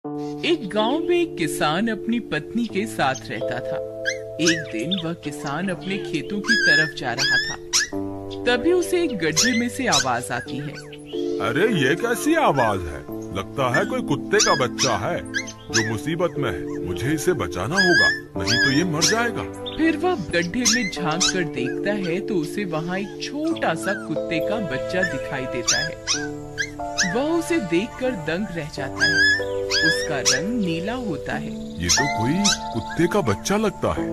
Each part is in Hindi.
एक गांव में एक किसान अपनी पत्नी के साथ रहता था। एक दिन वह किसान अपने खेतों की तरफ जा रहा था। तभी उसे एक गड्ढे में से आवाज आती है। अरे ये कैसी आवाज है? लगता है कोई कुत्ते का बच्चा है जो मुसीबत में है। मुझे इसे बचाना होगा, नहीं तो ये मर जाएगा। फिर वह गड्ढे में झांक कर देखता है तो उसे वहाँ एक छोटा सा कुत्ते का बच्चा दिखाई देता है। वह उसे देखकर दंग रह जाता है। उसका रंग नीला होता है। ये तो कोई कुत्ते का बच्चा लगता है,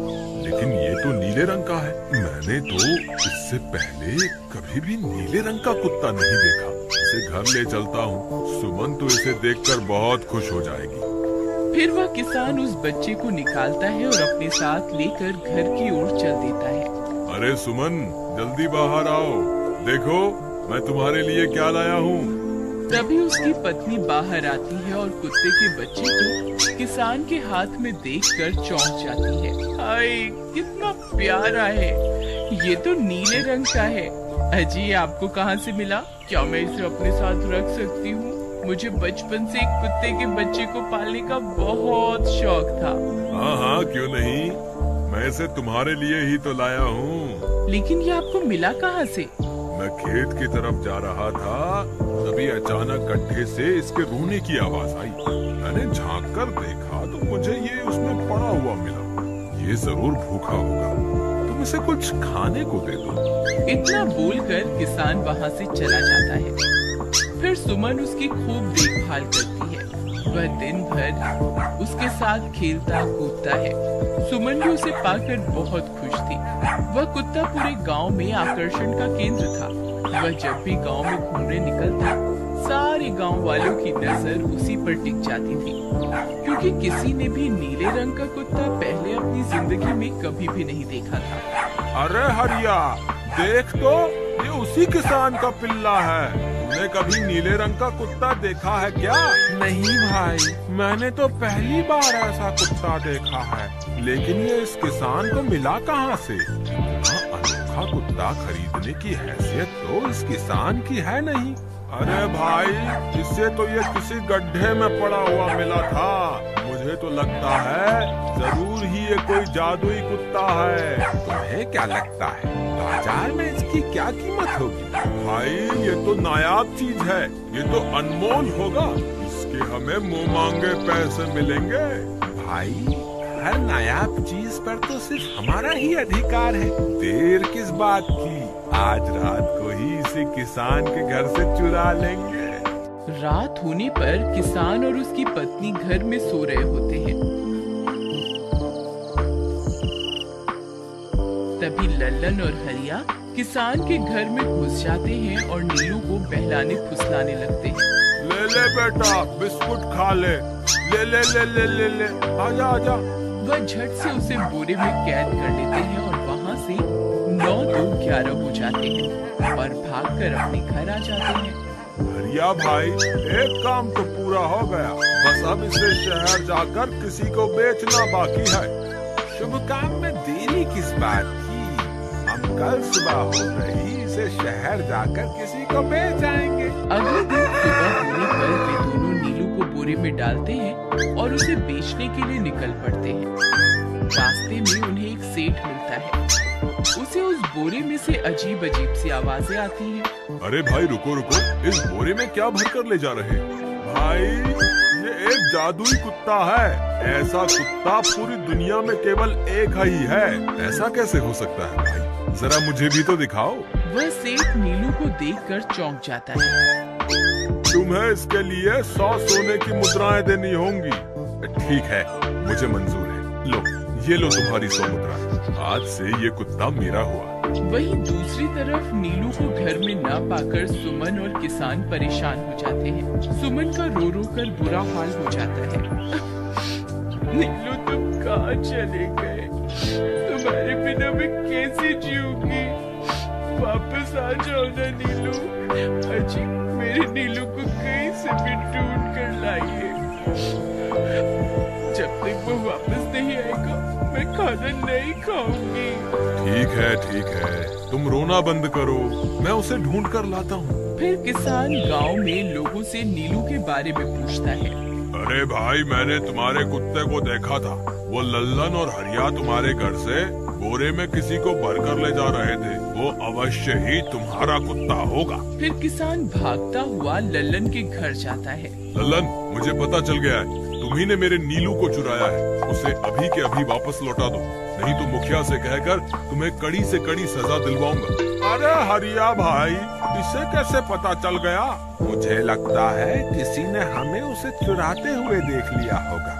लेकिन ये तो नीले रंग का है। मैंने तो इससे पहले कभी भी नीले रंग का कुत्ता नहीं देखा। इसे घर ले चलता हूँ। सुमन तो इसे देखकर बहुत खुश हो जाएगी। फिर वह किसान उस बच्चे को निकालता है और अपने साथ लेकर घर की ओर चल देता है। अरे सुमन, जल्दी बाहर आओ। देखो मैं तुम्हारे लिए क्या लाया हूँ। तभी उसकी पत्नी बाहर आती है और कुत्ते के बच्चे को किसान के हाथ में देखकर चौंक जाती है। हाय, कितना प्यारा है! ये तो नीले रंग का है। अजी, ये आपको कहाँ से मिला? क्या मैं इसे अपने साथ रख सकती हूँ? मुझे बचपन से एक कुत्ते के बच्चे को पालने का बहुत शौक था। हाँ हाँ, क्यों नहीं। मैं इसे तुम्हारे लिए ही तो लाया हूँ। लेकिन ये आपको मिला कहाँ से? मैं खेत की तरफ जा रहा था, तभी अचानक गड्ढे से इसके रोने की आवाज आई। मैंने झांक कर देखा तो मुझे ये उसमें पड़ा हुआ मिला। ये जरूर भूखा होगा, तुम इसे कुछ खाने को दे दो। इतना बोलकर किसान वहाँ से चला जाता है। फिर सुमन उसकी खूब देखभाल करती है। वह दिन भर उसके साथ खेलता कूदता है। सुमन भी उसे पाकर बहुत खुश थी। वह कुत्ता पूरे गांव में आकर्षण का केंद्र था। वह जब भी गांव में घूमने निकलता, सारे गांव वालों की नजर उसी पर टिक जाती थी, क्योंकि किसी ने भी नीले रंग का कुत्ता पहले अपनी जिंदगी में कभी भी नहीं देखा था। अरे हरिया, देख तो, ये उसी किसान का पिल्ला है। तुमने कभी नीले रंग का कुत्ता देखा है क्या? नहीं भाई, मैंने तो पहली बार ऐसा कुत्ता देखा है। लेकिन ये इस किसान को मिला कहाँ से? अनोखा कुत्ता खरीदने की हैसियत तो इस किसान की है नहीं। अरे भाई, इससे तो ये किसी गड्ढे में पड़ा हुआ मिला था। मुझे तो लगता है जरूर ही ये कोई जादुई कुत्ता है। तुम्हें क्या लगता है, बाजार में इसकी क्या कीमत होगी? भाई, ये तो नायाब चीज है, ये तो अनमोल होगा। इसके हमें मुंह मांगे पैसे मिलेंगे। भाई, हर नायाब चीज पर तो सिर्फ हमारा ही अधिकार है। देर किस बात की, आज रात को ही इसे किसान के घर से चुरा लेंगे। रात होने पर किसान और उसकी पत्नी घर में सो रहे होते हैं। तभी लल्लन और हरिया किसान के घर में घुस जाते हैं और नीलू को बहलाने फुसलाने लगते हैं। ले ले बेटा, बिस्कुट खा ले। ले ले ले ले ले ले, आजा आजा। वह झट से उसे बोरे में कैद कर लेते हैं और वहाँ से 9-2-11 हो जाते हैं और भागकर अपने घर आ जाते हैं। हरिया भाई, एक काम तो पूरा हो गया। बस अब इसे शहर जाकर किसी को बेचना बाकी है। शुभ काम में देरी किस बात की? हम कल सुबह हो रही इसे शहर जाकर किसी को बेच आएंगे। अगले दिन सुबह होने पर वे दोनों नीलू को बोरे में डालते हैं और उसे बेचने के लिए निकल पड़ते हैं। रास्ते में उन्हें एक सेठ मिलता है। उसे उस बोरे में से अजीब अजीब सी आवाजें आती हैं। अरे भाई, रुको रुको, इस बोरे में क्या भर कर ले जा रहे? भाई, ये एक जादुई कुत्ता है। ऐसा कुत्ता पूरी दुनिया में केवल एक ही है। ऐसा कैसे हो सकता है भाई? जरा मुझे भी तो दिखाओ। वह सेठ नीलू को देखकर चौंक जाता है। तुम्हें इसके लिए 100 सोने की मुद्राएं देनी होंगी। ठीक है, मुझे मंजूर है। लो, ये लो तुम्हारी 100 मुद्रा। आज से ये कुत्ता मेरा हुआ। वहीं दूसरी तरफ नीलू को घर में न पाकर सुमन और किसान परेशान हो जाते हैं। सुमन का रो रो कर बुरा हाल हो जाता है। नीलू, तुम कहाँ चले गए? तुम्हारे बिना मैं कैसे जीऊंगी? वापस आ जाओ ना नीलू। अजी, मेरे नीलू को कहीं से भी ढूंढ कर लाइए। जब तक वो वापस नहीं आएगा, मैं खाना नहीं खाऊंगी। ठीक है, तुम रोना बंद करो, मैं उसे ढूंढ कर लाता हूँ। फिर किसान गांव में लोगों से नीलू के बारे में पूछता है। अरे भाई, मैंने तुम्हारे कुत्ते को देखा था। वो लल्लन और हरिया तुम्हारे घर से बोरे में किसी को भरकर ले जा रहे थे। वो अवश्य ही तुम्हारा कुत्ता होगा। फिर किसान भागता हुआ लल्लन के घर जाता है। लल्लन, मुझे पता चल गया है, तुम्ही ने मेरे नीलू को चुराया है। उसे अभी के अभी वापस लौटा दो, नहीं तो मुखिया से कहकर तुम्हें कड़ी से कड़ी सजा दिलवाऊंगा। अरे हरिया भाई, इसे कैसे पता चल गया? मुझे लगता है किसी ने हमें उसे चुराते हुए देख लिया होगा।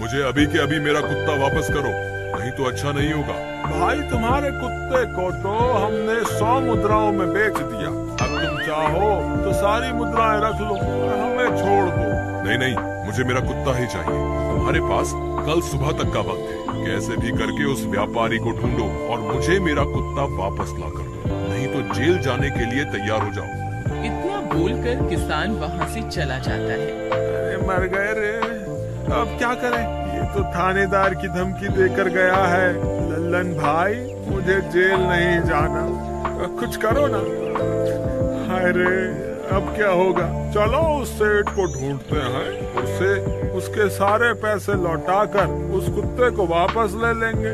मुझे अभी के अभी मेरा कुत्ता वापस करो, नहीं तो अच्छा नहीं होगा। भाई, तुम्हारे कुत्ते को तो हमने 100 मुद्राओं में बेच दिया। अब तुम चाहो तो सारी मुद्राएं रख लो और हमें छोड़ दो। नहीं नहीं, मुझे मेरा कुत्ता ही चाहिए। तुम्हारे पास कल सुबह तक का वक्त है। कैसे भी करके उस व्यापारी को ढूंढो और मुझे मेरा कुत्ता वापस ला कर दो, नहीं तो जेल जाने के लिए तैयार हो जाओ। इतना बोलकर किसान वहाँ से चला जाता है। अरे मर गए रे, अब क्या करें? ये तो थानेदार की धमकी देकर गया है। लल्लन भाई, मुझे जेल नहीं जाना, कुछ करो ना। हाय रे, अब क्या होगा? चलो उस सेठ को ढूंढते हैं, उससे उसके सारे पैसे लौटाकर उस कुत्ते को वापस ले लेंगे।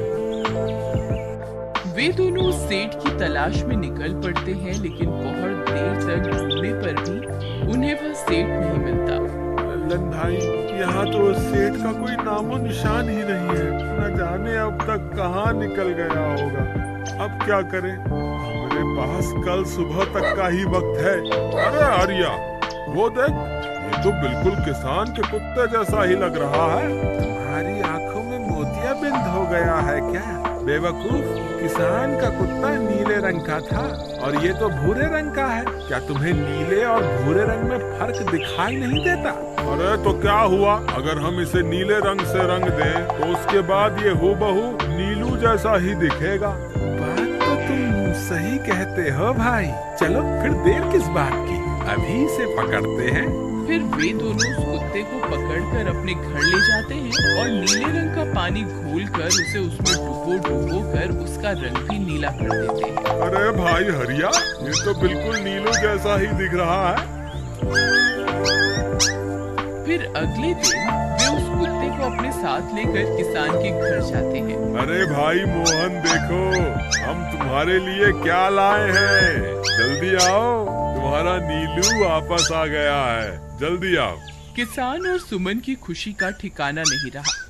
वे दोनों उस सेठ की तलाश में निकल पड़ते हैं, लेकिन बहुत देर तक ढूंढने पर भी उन्हें वह सेठ नहीं मिलता। लल्लन भाई, यहाँ तो उस सेठ का कोई नामो निशान ही नहीं है। न जाने अब तक कहाँ निकल गया होगा। अब क्या करें? हमारे पास कल सुबह तक का ही वक्त है। अरे आर्या, वो देख, ये तो बिल्कुल किसान के कुत्ते जैसा ही लग रहा है। तुम्हारी आंखों में मोतियाबिंद हो गया है क्या? बेवकूफ, किसान का कुत्ता नीले रंग का था और ये तो भूरे रंग का है। क्या तुम्हें नीले और भूरे रंग में फर्क दिखाई नहीं देता? अरे तो क्या हुआ, अगर हम इसे नीले रंग से रंग दें तो उसके बाद ये हूबहू नीलू जैसा ही दिखेगा। बात तो तुम सही कहते हो भाई। चलो फिर देर किस बात की, अभी इसे पकड़ते हैं। फिर वे दोनों उस कुत्ते को पकड़कर अपने घर ले जाते हैं और नीले रंग का पानी घोलकर उसे उसमें डुबो कर उसका रंग भी नीला कर देते हैं। अरे भाई हरिया, ये तो बिल्कुल नीलू जैसा ही दिख रहा है। फिर अगले दिन वे उस कुत्ते को अपने साथ लेकर किसान के घर जाते हैं। अरे भाई मोहन, देखो हम तुम्हारे लिए क्या लाए हैं। जल्दी आओ, तुम्हारा नीलू वापस आ गया है, जल्दी आओ। किसान और सुमन की खुशी का ठिकाना नहीं रहा।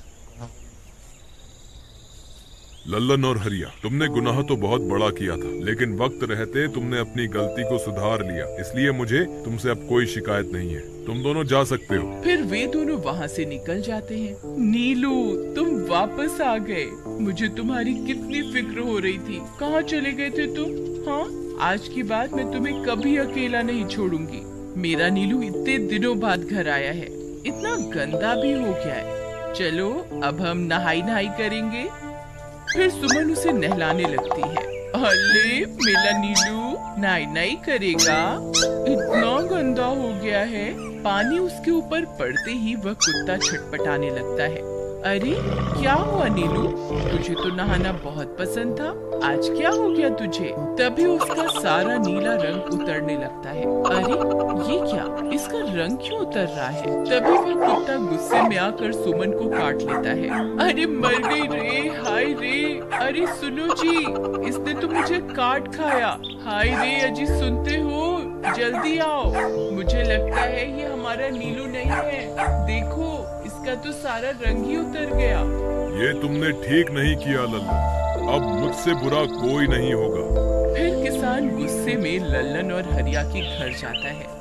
लल्लन और हरिया, तुमने गुनाह तो बहुत बड़ा किया था, लेकिन वक्त रहते तुमने अपनी गलती को सुधार लिया, इसलिए मुझे तुमसे अब कोई शिकायत नहीं है। तुम दोनों जा सकते हो। फिर वे दोनों वहाँ से निकल जाते हैं। नीलू, तुम वापस आ गए। मुझे तुम्हारी कितनी फिक्र हो रही थी। कहाँ चले गए थे तुम? हाँ, आज की बात मैं तुम्हें कभी अकेला नहीं छोड़ूंगी। मेरा नीलू इतने दिनों बाद घर आया है, इतना गंदा भी हो गया है। चलो अब हम नहाई करेंगे। फिर सुमन उसे नहलाने लगती है। अले मेरा नीलू नहाई करेगा, इतना गंदा हो गया है। पानी उसके ऊपर पड़ते ही वह कुत्ता छटपटाने लगता है। अरे क्या हुआ नीलू, तुझे तो नहाना बहुत पसंद था, आज क्या हो गया तुझे? तभी उसका सारा नीला रंग उतरने लगता है। अरे ये क्या, इसका रंग क्यों उतर रहा है? तभी वह कुत्ता गुस्से में आकर सुमन को काट लेता है। अरे मर गई रे, हाय रे। अरे सुनो जी, इसने तो मुझे काट खाया। हाय रे अजी, सुनते हो? जल्दी आओ, मुझे लगता है ये हमारा नीलू नहीं है। देखो, इसका तो सारा रंग ही उतर गया। ये तुमने ठीक नहीं किया लल्लन, अब मुझसे बुरा कोई नहीं होगा। फिर किसान गुस्से में लल्लन और हरिया के घर जाता है।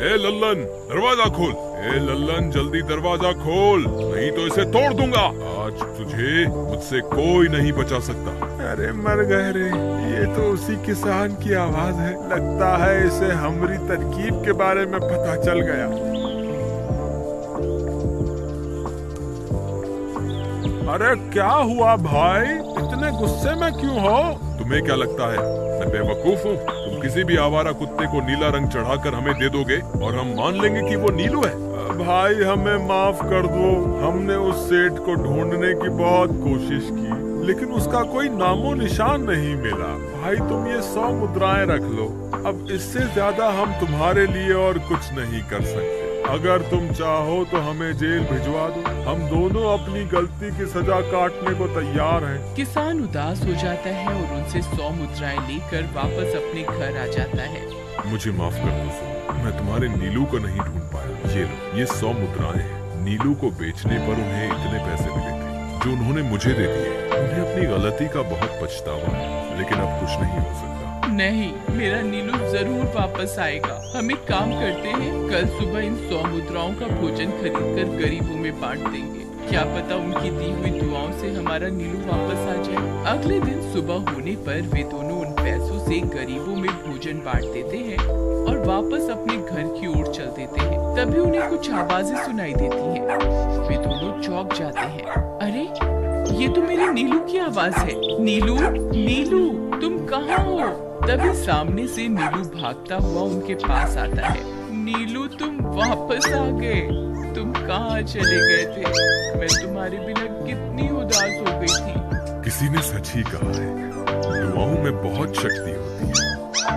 ए लल्लन, दरवाजा खोल। ए लल्लन, जल्दी दरवाजा खोल, नहीं तो इसे तोड़ दूंगा। आज तुझे मुझसे कोई नहीं बचा सकता। अरे मर गए रे, ये तो उसी किसान की आवाज है। लगता है इसे हमारी तरकीब के बारे में पता चल गया। अरे क्या हुआ भाई, इतने गुस्से में क्यों हो? तुम्हें क्या लगता है मैं बेवकूफ हूँ? तुम किसी भी आवारा कुत्ते को नीला रंग चढ़ाकर हमें दे दोगे और हम मान लेंगे कि वो नीलू है? भाई हमें माफ कर दो, हमने उस सेठ को ढूंढने की बहुत कोशिश की, लेकिन उसका कोई नामो निशान नहीं मिला। भाई तुम ये 100 मुद्राएं रख लो, अब इससे ज्यादा हम तुम्हारे लिए और कुछ नहीं कर सकते। अगर तुम चाहो तो हमें जेल भिजवा दो, हम दोनों अपनी गलती की सजा काटने को तैयार हैं। किसान उदास हो जाता है और उनसे 100 मुद्राएं लेकर वापस अपने घर आ जाता है। मुझे माफ कर दो सुमन, मैं तुम्हारे नीलू को नहीं ढूंढ पाया। ये लो, ये 100 मुद्राएं हैं। नीलू को बेचने पर उन्हें इतने पैसे मिले थे जो उन्होंने मुझे दे दिए। उन्हें अपनी गलती का बहुत पछतावा है, लेकिन अब कुछ नहीं हो सकता। नहीं, मेरा नीलू जरूर वापस आएगा। हम एक काम करते हैं, कल सुबह इन 100 मुद्राओं का भोजन खरीदकर गरीबों में बांट देंगे। क्या पता उनकी दी हुई दुआओं से हमारा नीलू वापस आ जाए। अगले दिन सुबह होने पर वे दोनों उन पैसों से गरीबों में भोजन बांट देते हैं और वापस अपने घर की ओर चल देते हैं। तभी उन्हें कुछ आवाजें सुनाई देती हैं। वे दोनों चौंक जाते हैं। अरे, ये तो मेरे नीलू की आवाज है। नीलू, नीलू, तुम कहाँ हो? तभी सामने से नीलू भागता हुआ उनके पास आता है। नीलू, तुम वापस आ गए। तुम कहाँ चले गए थे? मैं तुम्हारे बिना कितनी उदास हो गई थी। किसी ने सच ही कहा है, दुआओं में बहुत शक्ति होती है।